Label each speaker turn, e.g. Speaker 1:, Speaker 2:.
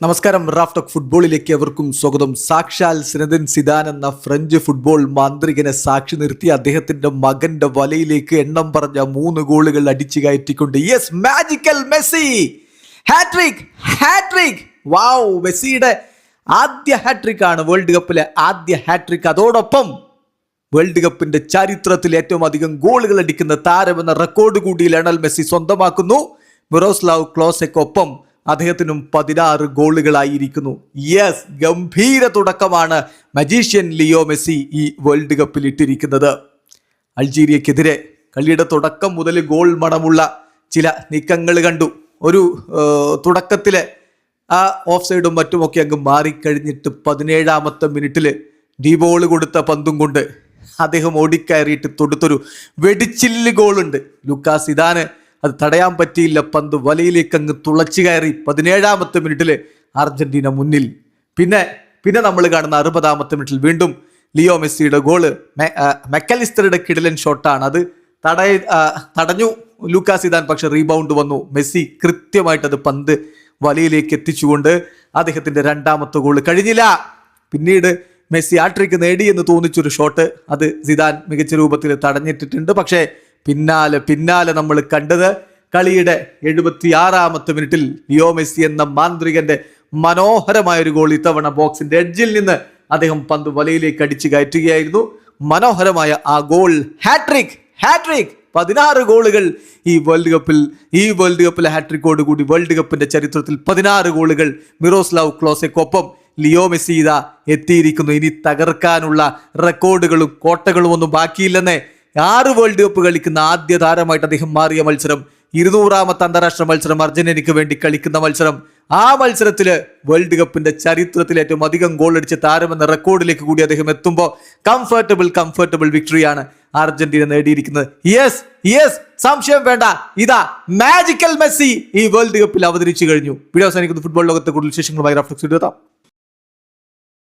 Speaker 1: നമസ്കാരം. Raf talk ഫുട്ബോളിലേക്ക് എവർക്കും സ്വാഗതം. സാക്ഷാൽ സിനദിൻ സിദാൻ എന്ന ഫ്രഞ്ച് ഫുട്ബോൾ മാന്ത്രികനെ സാക്ഷി നിർത്തി അദ്ദേഹത്തിന്റെ മകന്റെ വലയിലേക്ക് എണ്ണം പറഞ്ഞ 3 ഗോളുകൾ അടിച്ചു കയറ്റിക്കൊണ്ട് യെസ് മാജിക്കൽ മെസ്സി ഹാട്രിക്. വാവ്, മെസ്സിയുടെ ആദ്യ ഹാട്രിക് ആണ്, വേൾഡ് കപ്പിലെ ആദ്യ ഹാട്രിക്. അതോടൊപ്പം വേൾഡ് കപ്പിന്റെ ചരിത്രത്തിൽ ഏറ്റവും അധികം ഗോളുകൾ അടിക്കുന്ന താരമെന്ന റെക്കോർഡ് കൂടി ലയണൽ മെസ്സി സ്വന്തമാക്കുന്നു. മിറോസ്ലാവ് ക്ലോസയ്ക്കൊപ്പം അദ്ദേഹത്തിനും 16 ഗോളുകളായിരിക്കുന്നു. യെസ്, ഗംഭീര തുടക്കമാണ് മജീഷ്യൻ ലിയോ മെസ്സി ഈ വേൾഡ് കപ്പിൽ ഇട്ടിരിക്കുന്നത്. അൾജീരിയക്കെതിരെ കളിയുടെ തുടക്കം മുതൽ ഗോൾ മണമുള്ള ചില നീക്കങ്ങൾ കണ്ടു. ഒരു തുടക്കത്തിലെ ആ ഓഫ് സൈഡും മറ്റുമൊക്കെ അങ്ങ് മാറിക്കഴിഞ്ഞിട്ട് 17ാമത്തെ മിനിറ്റിൽ ഡീബോൾ കൊടുത്ത പന്തും കൊണ്ട് അദ്ദേഹം ഓടിക്കയറിയിട്ട് തൊടുത്തൊരു വെടിച്ചില്ല് ഗോളുണ്ട്. ലൂക്കാസ് സിദാന് അത് തടയാൻ പറ്റിയില്ല. പന്ത് വലയിലേക്ക് അങ്ങ് തുളച്ചു കയറി 17ാമത്തെ മിനിറ്റിൽ അർജന്റീന മുന്നിൽ. പിന്നെ നമ്മൾ കാണുന്ന 60ാമത്തെ മിനിറ്റിൽ വീണ്ടും ലിയോ മെസ്സിയുടെ ഗോള്. മെക്കലിസ്റ്ററുടെ കിടിലൻ ഷോട്ടാണ്. അത് തടഞ്ഞു ലൂക്കാസ് സിദാൻ, പക്ഷെ റീബൗണ്ട് വന്നു. മെസ്സി കൃത്യമായിട്ട് അത് പന്ത് വലയിലേക്ക് എത്തിച്ചുകൊണ്ട് അദ്ദേഹത്തിന്റെ 2ാമത്തെ ഗോള് കഴിഞ്ഞില്ല. പിന്നീട് മെസ്സി ഹാട്രിക് നേടിയെന്ന് തോന്നിച്ചൊരു ഷോട്ട് അത് സിദാൻ മികച്ച രൂപത്തിൽ തടഞ്ഞിട്ടിട്ടുണ്ട്. പക്ഷേ പിന്നാലെ നമ്മൾ കണ്ടത് കളിയുടെ 76ാമത്തെ മിനിറ്റിൽ ലിയോ മെസ്സി എന്ന മാന്ത്രികന്റെ മനോഹരമായൊരു ഗോൾ. ഇത്തവണ ബോക്സിന്റെ എഡ്ജിൽ നിന്ന് അദ്ദേഹം പന്ത് വലയിലേക്ക് അടിച്ചു കയറ്റുകയായിരുന്നു. മനോഹരമായ ആ ഗോൾ. ഹാട്രിക് 16 ഗോളുകൾ ഈ വേൾഡ് കപ്പിലെ ഹാട്രിക്കോട് കൂടി വേൾഡ് കപ്പിന്റെ ചരിത്രത്തിൽ 16 ഗോളുകൾ മിറോസ്ലാവ് ക്ലോസയ്ക്കൊപ്പം ലിയോ മെസ്സി ഇതാ എത്തിയിരിക്കുന്നു. ഇനി തകർക്കാനുള്ള റെക്കോർഡുകളും കോട്ടകളും ഒന്നും ബാക്കിയില്ലെന്നേ. 6 വേൾഡ് കപ്പ് കളിക്കുന്ന ആദ്യ താരമായിട്ട് അദ്ദേഹം മാറിയ മത്സരം, 200ാമത്തെ അന്താരാഷ്ട്ര മത്സരം, അർജന്റീനയ്ക്ക് വേണ്ടി കളിക്കുന്ന മത്സരം. ആ മത്സരത്തില് വേൾഡ് കപ്പിന്റെ ചരിത്രത്തിൽ ഏറ്റവും അധികം ഗോൾ അടിച്ച താരമെന്ന റെക്കോർഡിലേക്ക് കൂടി അദ്ദേഹം എത്തുമ്പോൾ കംഫർട്ടബിൾ വിക്ടറിയാണ് അർജന്റീന നേടിയിരിക്കുന്നത്. യെസ്, സംശയം വേണ്ട, ഇതാ മാജിക്കൽ മെസ്സി ഈ വേൾഡ് കപ്പിൽ അവതരിച്ചു കഴിഞ്ഞു. വീഡിയോ അവസാനിക്കുന്ന ഫുട്ബോൾ ലോകത്തെ കൂടുതൽ വിശേഷങ്ങളുമായി റാഫ് ടോക്സ് എത്താം.